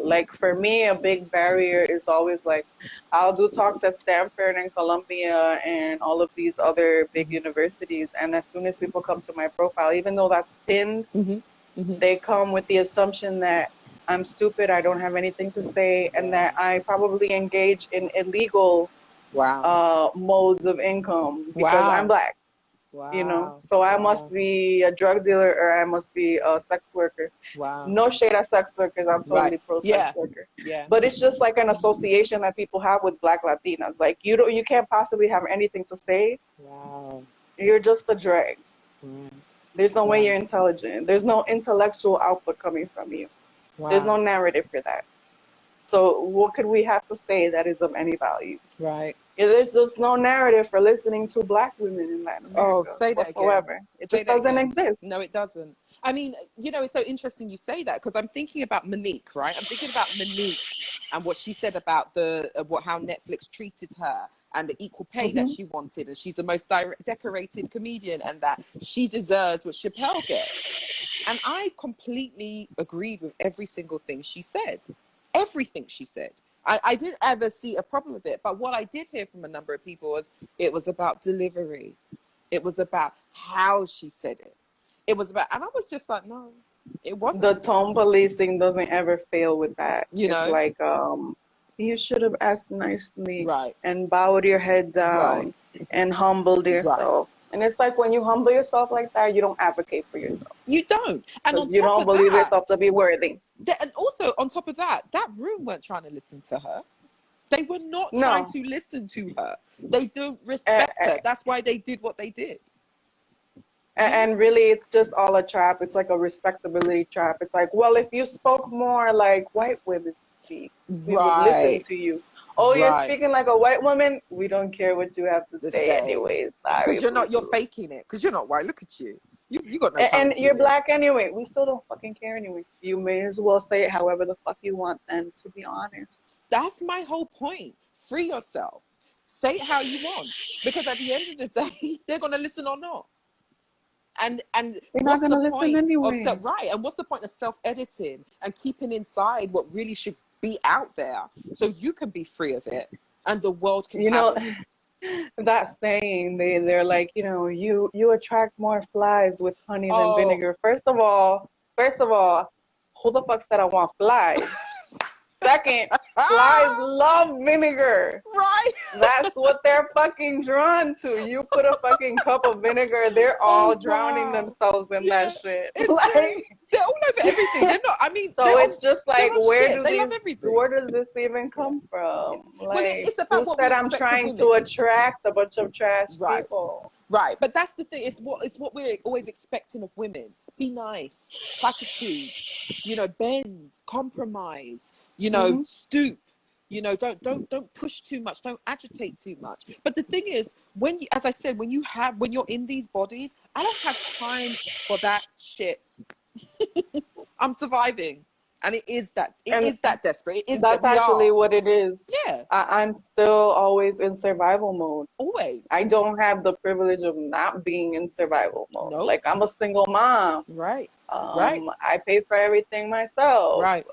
Like for me, a big barrier is always like, I'll do talks at Stanford and Columbia and all of these other big universities, and as soon as people come to my profile, even though that's pinned, they come with the assumption that I'm stupid, I don't have anything to say, and that I probably engage in illegal modes of income because I'm black. You know, so I must be a drug dealer or I must be a sex worker. No shade at sex workers. I'm totally pro sex worker. But it's just like an association that people have with Black Latinas. Like you can't possibly have anything to say. You're just the dregs. There's no way you're intelligent. There's no intellectual output coming from you. There's no narrative for that. So what could we have to say that is of any value? There's just no narrative for listening to black women in Latin America say that whatsoever. Again. It just doesn't exist. No, it doesn't. I mean, you know, it's so interesting you say that, because I'm thinking about Monique, right? I'm thinking about Monique and what she said about how Netflix treated her and the equal pay that she wanted, and she's the most decorated comedian, and that she deserves what Chappelle gets. And I completely agreed with every single thing she said. Everything she said. I didn't ever see a problem with it. But what I did hear from a number of people was it was about delivery. It was about how she said it. It was about, and I was just like, no, it wasn't. The tone policing doesn't ever fail with that. You know? It's like, you should have asked nicely and bowed your head down and humbled yourself. And it's like when you humble yourself like that, you don't advocate for yourself. You don't. And you don't believe yourself to be worthy. And also, on top of that room weren't trying to listen to her. They were not trying to listen to her. They don't respect her. That's why they did what they did. And really, it's just all a trap. It's like a respectability trap. It's like, well, if you spoke more like white women speak, we would listen to you. Oh, you're speaking like a white woman? We don't care what you have to say anyways. Because you're faking it. Because you're not white. Look at you. You got no and you're black anyway. We still don't fucking care anyway. You may as well say it however the fuck you want then, to be honest. That's my whole point. Free yourself. Say it how you want. Because at the end of the day, they're going to listen or not. And they're not going to listen anyway. Right. And what's the point of self-editing and keeping inside what really should be out there so you can be free of it and the world can have it? That saying, they're like, you attract more flies with honey than vinegar. First of all, who the fuck said I want flies? Second, flies love vinegar. Right. That's what they're fucking drawn to. You put a fucking cup of vinegar, they're all drowning themselves in that shit. It's like, they're all over everything. They're not, so it's just like, where does this even come from? Like, it's about who said I'm trying to attract a bunch of trash people? Right, but that's the thing. It's what we're always expecting of women. Be nice, platitudes, bend, compromise, stoop. Don't push too much, don't agitate too much. But the thing is, as I said, when you're in these bodies, I don't have time for that shit. I'm surviving. And it is that desperate. That's actually what it is. Yeah. I'm still always in survival mode. Always. I don't have the privilege of not being in survival mode. Nope. Like, I'm a single mom. Right. I pay for everything myself. Right.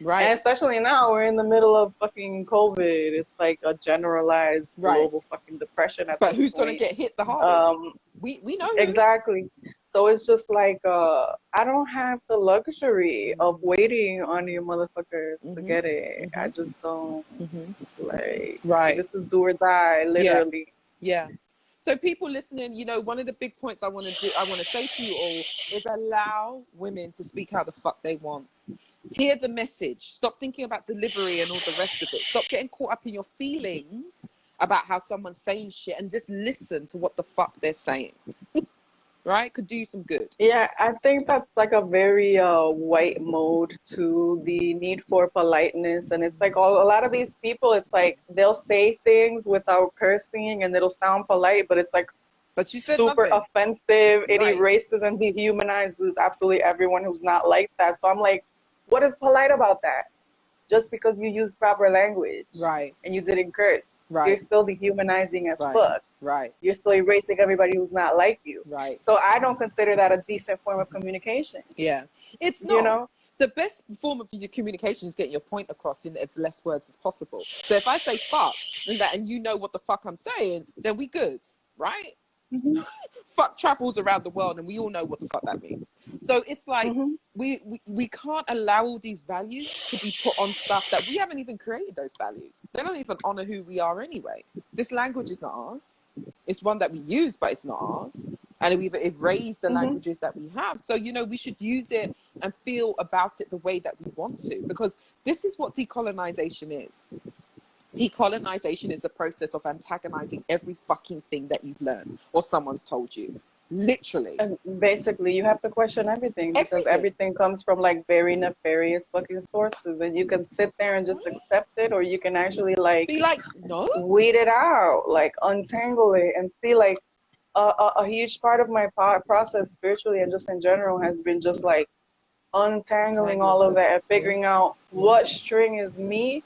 Right. And especially now, we're in the middle of fucking COVID. It's like a generalized global fucking depression. But who's going to get hit the hardest? We know who. Exactly. So it's just like, I don't have the luxury of waiting on you motherfuckers to get it. I just don't. Like, this is do or die, literally. Yeah. So people listening, one of the big points I want to say to you all is allow women to speak how the fuck they want. Hear the message. Stop thinking about delivery and all the rest of it. Stop getting caught up in your feelings about how someone's saying shit and just listen to what the fuck they're saying. Right? Could do you some good. Yeah, I think that's like a very white mode to the need for politeness. And it's like a lot of these people, it's like they'll say things without cursing and it'll sound polite, but it's like but you said super nothing. Offensive. It erases and dehumanizes absolutely everyone who's not like that. So I'm like, what is polite about that? Just because you use proper language, right, and you didn't curse, right, you're still dehumanizing as fuck. Right. You're still erasing everybody who's not like you. Right. So I don't consider that a decent form of communication. Yeah. It's not. The best form of your communication is getting your point across in as less words as possible. So if I say fuck and you know what the fuck I'm saying, then we good, right? Mm-hmm. Fuck travels around the world and we all know what the fuck that means. So it's like we can't allow all these values to be put on stuff that we haven't even created. Those values, they don't even honor who we are anyway. This language is not ours. It's one that we use, but it's not ours, and we've erased the languages that we have. So we should use it and feel about it the way that we want to, because this is what decolonization is. Decolonization is the process of antagonizing every fucking thing that you've learned or someone's told you. Literally. And basically, you have to question everything because everything comes from like very nefarious fucking sources, and you can sit there and just accept it, or you can actually be like, no, weed it out, like untangle it, and see like a huge part of my process spiritually and just in general has been just like untangling all of that and figuring out what string is me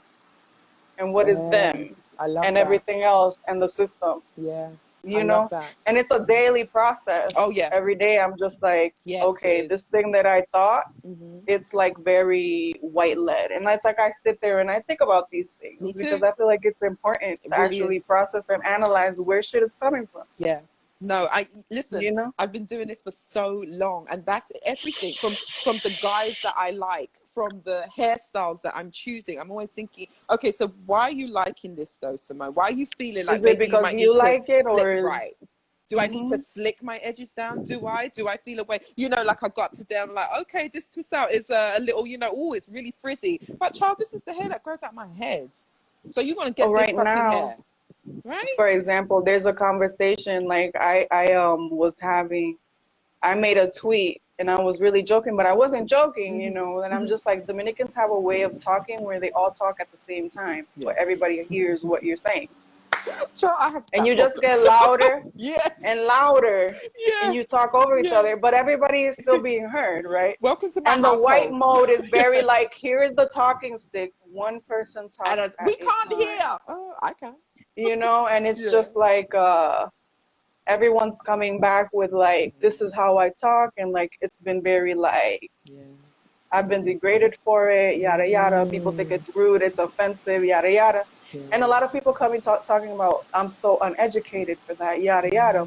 and what is them, and everything else and the system. Yeah. And it's a daily process. Oh yeah. Every day I'm just like, okay, this thing that I thought, it's like very white led. And it's like I sit there and I think about these things because I feel like it's important to actually process and analyze where shit is coming from. Yeah. No, listen, I've been doing this for so long, and that's everything from the guys that I like, from the hairstyles that I'm choosing. I'm always thinking, okay, so why are you liking this though, Simone? Why are you feeling like is it because you like it, or right? Do I need to slick my edges down? Do I feel a way? Like I got today, I'm like, okay, this twist out is a little, it's really frizzy. But child, this is the hair that grows out my head. So you're gonna get this fucking hair. Right. For example, there's a conversation like I was having. I made a tweet and I was really joking, but I wasn't joking, you know. And I'm just like, Dominicans have a way of talking where they all talk at the same time, but everybody hears what you're saying. Sure, I have and you just get louder and louder, and you talk over each other, but everybody is still being heard, right? Welcome to my And household. The white mode is very like, here is the talking stick. One person talks at we a can't time. hear. I can. You know, and it's just like everyone's coming back with like, this is how I talk, and like it's been very like, I've been degraded for it, yada yada. People think it's rude, it's offensive, yada yada. And a lot of people coming talking about, I'm so uneducated for that, yada yada.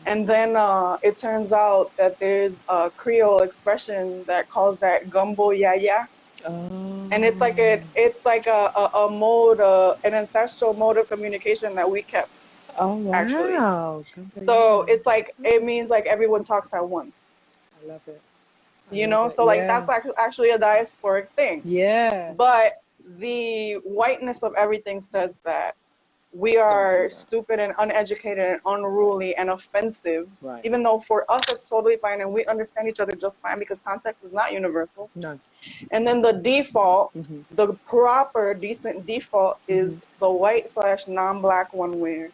And then it turns out that there's a Creole expression that calls that gumbo yaya. And it's like a mode, an ancestral mode of communication that we kept. Oh wow! Actually, so it's like, it means like everyone talks at once. I love it. You know, so like that's actually a diasporic thing. Yeah. But the whiteness of everything says that we are stupid and uneducated and unruly and offensive, even though for us it's totally fine and we understand each other just fine because context is not universal. No. And then the default, the proper, decent default is the white / non-black one where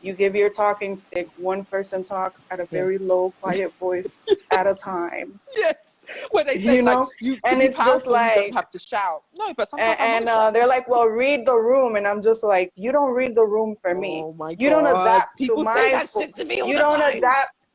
you give your talking stick, one person talks at a very low, quiet voice at a time. Yes. Where they say, you know, like, you and it's just like, you don't have to shout. No, but sometimes they're like, well, read the room, and I'm just like, you don't read the room for me. Oh my God. You don't adapt People to say my. that shit to me all you the don't time. adapt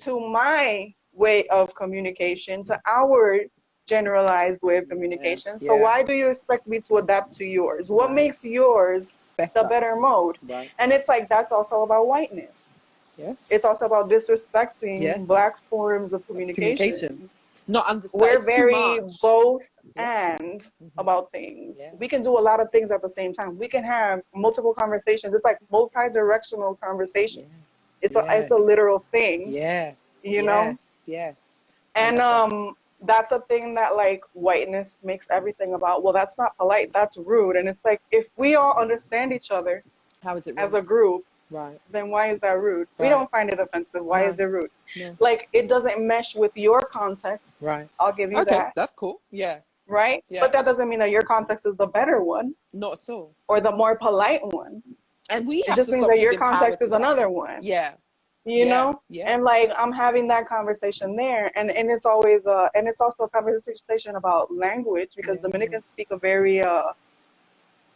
to my way of communication, to our generalized way of communication. So why do you expect me to adapt to yours? What makes yours the better mode? And it's like, that's also about whiteness. Yes. It's also about disrespecting black forms of communication. Not understanding. We're very both and about things. We can do a lot of things at the same time. We can have multiple conversations. It's like multi-directional conversation. It's a literal thing. You know? Yes. And that's a thing that like whiteness makes everything about. Well, that's not polite. That's rude. And it's like, if we all understand each other, how is it rude? As a group, then why is that rude? We don't find it offensive. Why is it rude? Like, it doesn't mesh with your context. I'll give you that. That's cool. Right? But that doesn't mean that your context is the better one. Not at all. Or the more polite one. And it just means that your context is another one. You know? And like, I'm having that conversation there, and it's always and it's also a conversation about language, because Dominicans speak a very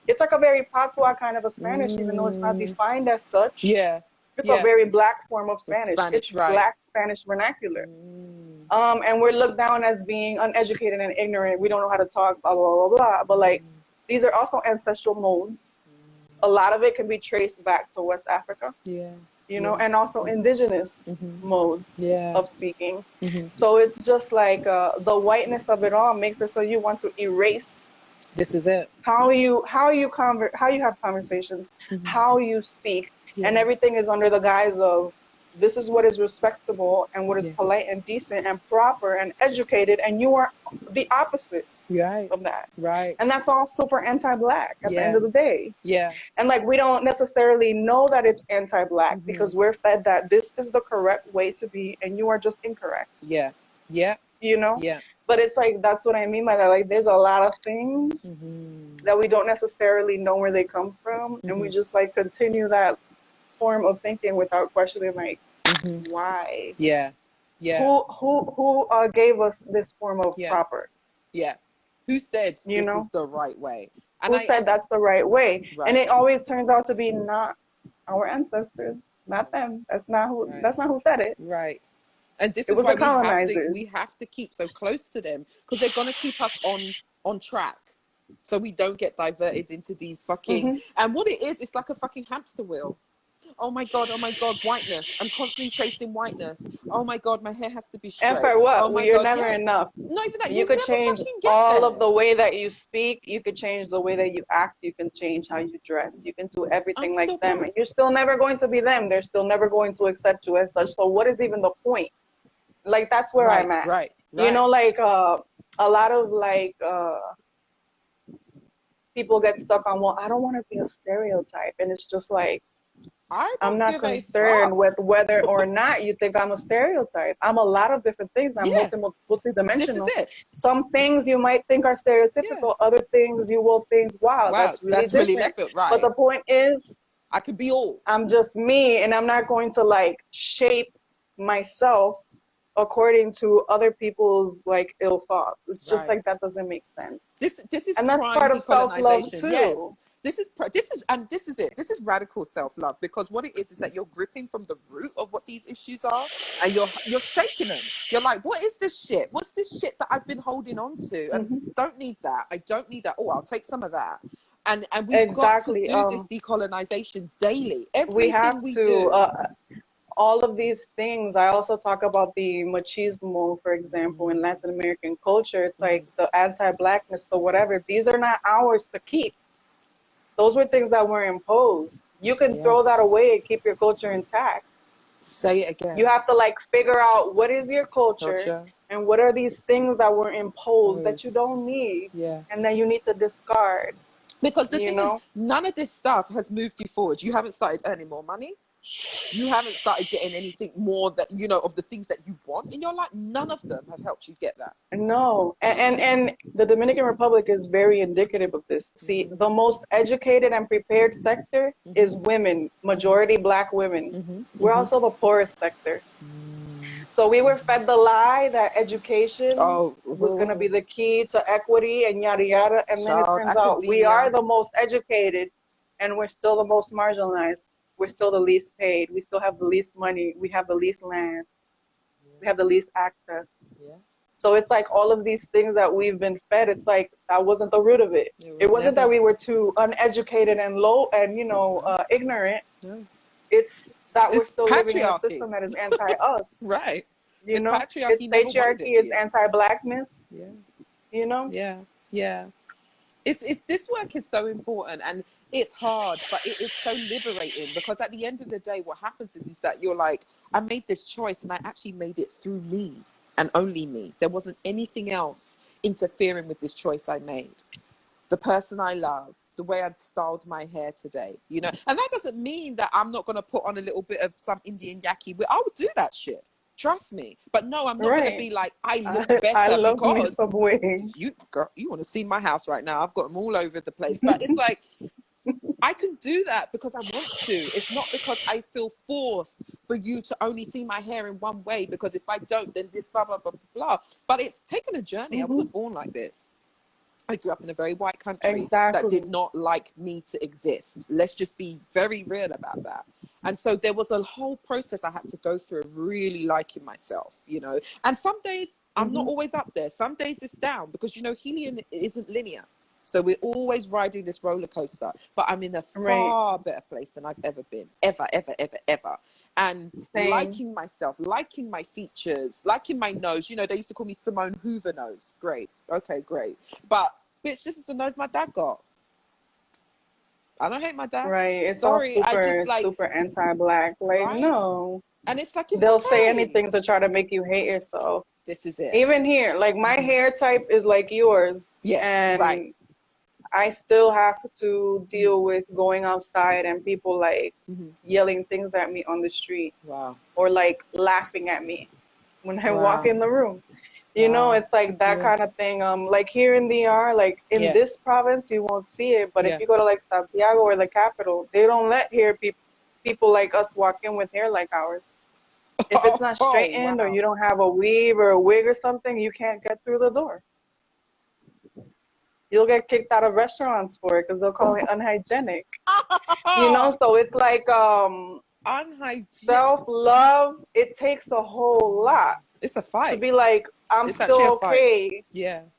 it's like a very patois kind of a Spanish, even though it's not defined as such. It's a very black form of Spanish. It's black Spanish vernacular. And we're looked down as being uneducated and ignorant. We don't know how to talk, blah, blah, blah, blah. But like, these are also ancestral modes. A lot of it can be traced back to West Africa. You know, and also indigenous modes of speaking. So it's just like the whiteness of it all makes it so you want to erase. This is it. How you have conversations, how you speak, and everything is under the guise of, this is what is respectable and what is polite and decent and proper and educated, and you are the opposite of that. And that's all super anti-black at the end of the day. And like, we don't necessarily know that it's anti-black because we're fed that this is the correct way to be and you are just incorrect. You know? But it's like, that's what I mean by that. Like, there's a lot of things that we don't necessarily know where they come from, and we just like continue that form of thinking without questioning, like, why? Who gave us this form of proper? Who said this know? is the right way? And who said that's the right way? And it always turns out to be not our ancestors, not them. That's not who said it. And this is why we have to keep so close to them, because they're going to keep us on track, so we don't get diverted into these fucking and what it is, it's like a fucking hamster wheel. Oh my god, whiteness. I'm constantly chasing whiteness. Oh my god, my hair has to be straight. And for what? Oh my You're god, never enough. Not even that. You could change all of the way that you speak. You could change the way that you act. You can change how you dress. You can do everything like them. And you're still never going to be them. They're still never going to accept you as such. So what is even the point? Like, that's where I'm at. You know, like a lot of like people get stuck on, well, I don't want to be a stereotype. And it's just like, I I'm don't not give a concerned fuck. with whether or not you think I'm a stereotype. I'm a lot of different things. I'm Yeah, this is multidimensional. it. Some things you might think are Yeah. stereotypical. Other things you will think, wow, Wow, that's really that's really different. left it But the right. point is, I could be all. I'm just me, and I'm not going to like shape myself according to other people's like ill thoughts. It's just Right. like that doesn't make sense. This is And that's prime part of self-love decolonization. Yes. too. This is it. This is radical self-love, because what it is that you're gripping from the root of what these issues are, and you're shaking them. You're like, what is this shit? What's this shit that I've been holding on to? And don't need that. I don't need that. Oh, I'll take some of that. And we've got to Exactly. do this decolonization daily. We have Everything we to. do. All of these things. I also talk about the machismo, for example, in Latin American culture. It's like the anti-blackness, the whatever. These are not ours to keep. Those were things that were imposed. You can throw that away and keep your culture intact. Say it again. You have to like figure out what is your culture and what are these things that were imposed that you don't need, and then you need to discard. Because the thing is, none of this stuff has moved you forward. You haven't started earning more money. You haven't started getting anything more that, you know, of the things that you want in your life. None of them have helped you get that. No. And the Dominican Republic is very indicative of this. See, the most educated and prepared sector is women, majority Black women. We're also the poorest sector. So we were fed the lie that education was going to be the key to equity and yada yada. And then it turns out we are the most educated and we're still the most marginalized. We're still the least paid. We still have the least money. We have the least land. We have the least access. So it's like all of these things that we've been fed, it's like that wasn't the root of it. It wasn't that we were too uneducated and low and, you know, ignorant. It's that we're still living in a system that is anti-us. Right. You know, it's patriarchy, it's anti-blackness. You know? Yeah. It's this work is so important, and it's hard, but it is so liberating, because at the end of the day, what happens is that you're like, I made this choice and I actually made it through me and only me. There wasn't anything else interfering with this choice I made. The person I love, the way I'd styled my hair today, you know, and that doesn't mean that I'm not going to put on a little bit of some Indian yaki. I would do that shit. Trust me. But no, I'm not going to be like, I look better I love because me some wings. You want to see my house right now. I've got them all over the place. But it's like, I can do that because I want to. It's not because I feel forced for you to only see my hair in one way, because if I don't, then this blah, blah, blah, blah. But it's taken a journey. I wasn't born like this. I grew up in a very white country that did not like me to exist. Let's just be very real about that. And so there was a whole process I had to go through of really liking myself, you know. And some days I'm not always up there. Some days it's down, because, you know, healing isn't linear. So we're always riding this roller coaster. But I'm in a far better place than I've ever been. Ever. And liking myself, liking my features, liking my nose. You know, they used to call me Simone Hoover nose. Great. Okay, great. But bitch, this is the nose my dad got. I don't hate my dad. Right. It's sorry. All super, I just like super anti-black. Like, no. And it's like, they'll say anything to try to make you hate yourself. This is it. Even here, like my hair type is like yours. Yeah. And I still have to deal with going outside and people like yelling things at me on the street. Wow. Or like laughing at me when I walk in the room. You know, it's like that kind of thing. Like here in the DR, like in this province, you won't see it. But if you go to like Santiago or the capital, they don't let people like us walk in with hair like ours. If it's not straightened or you don't have a weave or a wig or something, you can't get through the door. You'll get kicked out of restaurants for it because they'll call it unhygienic. You know, so it's like unhygienic. Self-love, it takes a whole lot. It's a fight. To be like, I'm still okay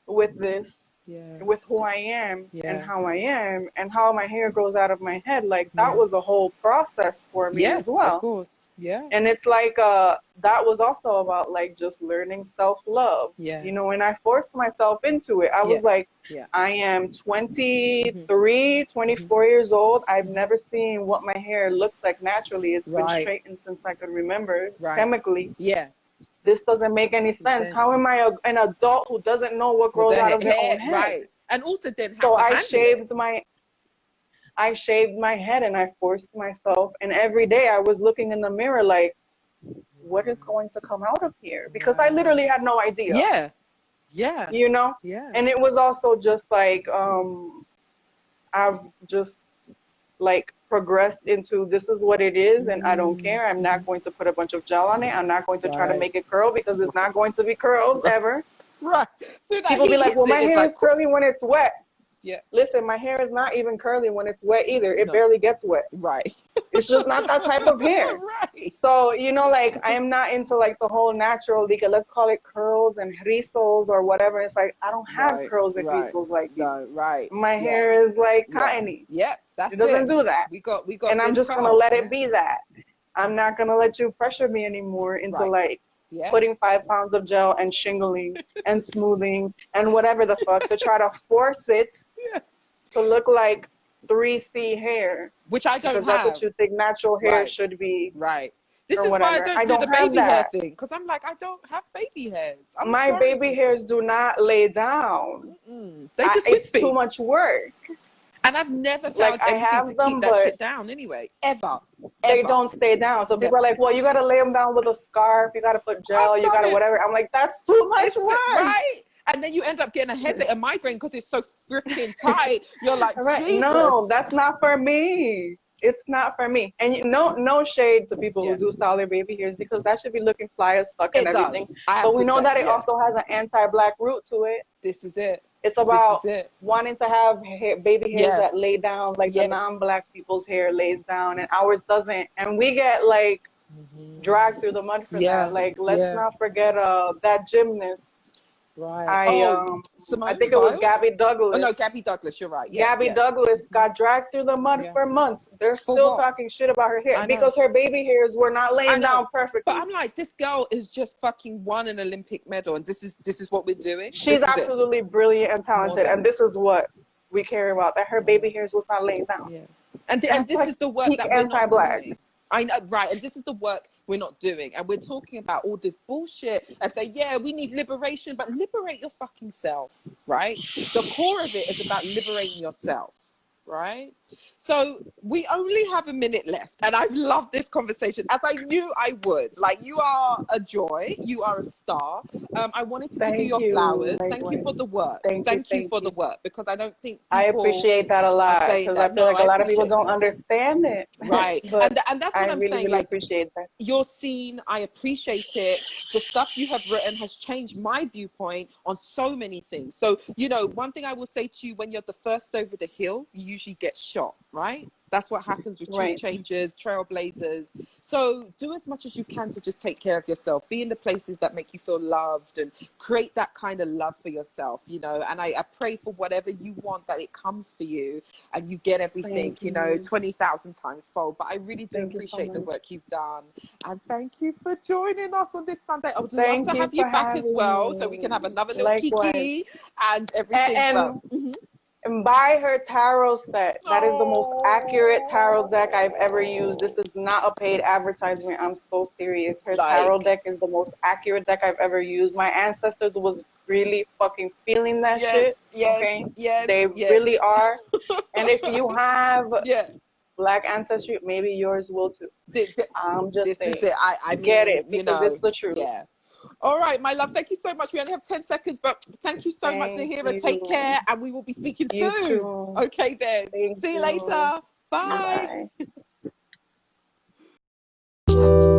with this, with who I am and how I am and how my hair grows out of my head. Like, that was a whole process for me as well. Of course. Yeah. And it's like, that was also about like just learning self-love. Yeah. You know, and I forced myself into it. I was like, I am 23, 24 years old. I've never seen what my hair looks like naturally. It's been straightened since I could remember chemically. Yeah. This doesn't make any sense. How am I an adult who doesn't know what grows out of their own head? Right. And also then so I shaved my I shaved my head and I forced myself. And every day I was looking in the mirror like, what is going to come out of here? Because I literally had no idea. Yeah. Yeah. You know? Yeah. And it was also just like, I've just like progressed into this is what it is and I don't care. I'm not going to put a bunch of gel on it. I'm not going to try to make it curl because it's not going to be curls ever. Right. So people be like, well, my hair is curly when it's wet. Yeah. Listen, my hair is not even curly when it's wet either. It barely gets wet. Right. It's just not that type of hair. Right. So, you know, like, I am not into like the whole natural, like, let's call it curls and rizos or whatever. It's like, I don't have curls and rizos like you. No, right. My hair is like cottony. Yep. That's it. Doesn't do that. We got. And I'm just going to let it be that. I'm not going to let you pressure me anymore into like, putting 5 pounds of gel and shingling and smoothing and whatever the fuck to try to force it to look like 3C hair. Which I don't have. Because that's what you think natural hair should be. Right. This is why I don't do the baby hair thing. Because I'm like, I don't have baby hairs. My baby hairs do not lay down. They just wispy. It's too much work. And I've never found anything to keep that shit down anyway. Ever. They don't stay down. So people are like, well, you got to lay them down with a scarf. You got to put gel. You got to whatever. I'm like, that's too much work. Right? And then you end up getting a headache, a migraine because it's so freaking tight. You're like, Jesus. No, that's not for me. It's not for me. And no shade to people who do style their baby hairs because that should be looking fly as fuck and everything. But we know that it also has an anti-black root to it. This is it. It's about wanting to have baby hairs that lay down like the non-black people's hair lays down and ours doesn't. And we get like dragged through the mud for that. Like, let's not forget that gymnast. Right. I think it was Gabby Douglas. Oh, no, Gabby Douglas, you're right. Gabby Douglas got dragged through the mud for months. They're still talking shit about her hair because her baby hairs were not laying down perfectly. But I'm like, this girl is just fucking won an Olympic medal and this is what we're doing. She's absolutely brilliant and talented and this is what we care about, that her baby hairs was not laying down. Yeah. And this is the work that we're not doing. I know, right, and this is the work we're not doing. And we're talking about all this bullshit and say, yeah, we need liberation, but liberate your fucking self, right? The core of it is about liberating yourself, right? So we only have a minute left, and I've loved this conversation, as I knew I would. Like, you are a joy. You are a star. I wanted to give you your flowers. Thank you for the work. Thank you for the work, because I don't think I appreciate that a lot, because I feel like a lot of people don't understand it. Right. and that's what I'm saying. Really like, appreciate that. Your scene, I appreciate it. The stuff you have written has changed my viewpoint on so many things. So, you know, one thing I will say to you, when you're the first over the hill, you usually get shot. Right? That's what happens with truth changers, trailblazers. So do as much as you can to just take care of yourself. Be in the places that make you feel loved and create that kind of love for yourself, you know. And I pray for whatever you want, that it comes for you and you get everything, you know, 20,000 times fold. But I really do appreciate the work you've done. And thank you for joining us on this Sunday. I would love to have you back as well, so we can have another little kiki and everything. And buy her tarot set. That is the most accurate tarot deck I've ever used. This is not a paid advertisement. I'm so serious. Her tarot deck is the most accurate deck I've ever used. My ancestors was really fucking feeling that shit. They really are. And if you have Black ancestry, maybe yours will too. I'm just saying. This is it. I mean, get it, because it's the truth. Yeah. All right, my love. Thank you so much. We only have 10 seconds, but thank you so much, Zahira. Take care, and we will be speaking soon. Too. Okay, then. See you later. Bye. Bye.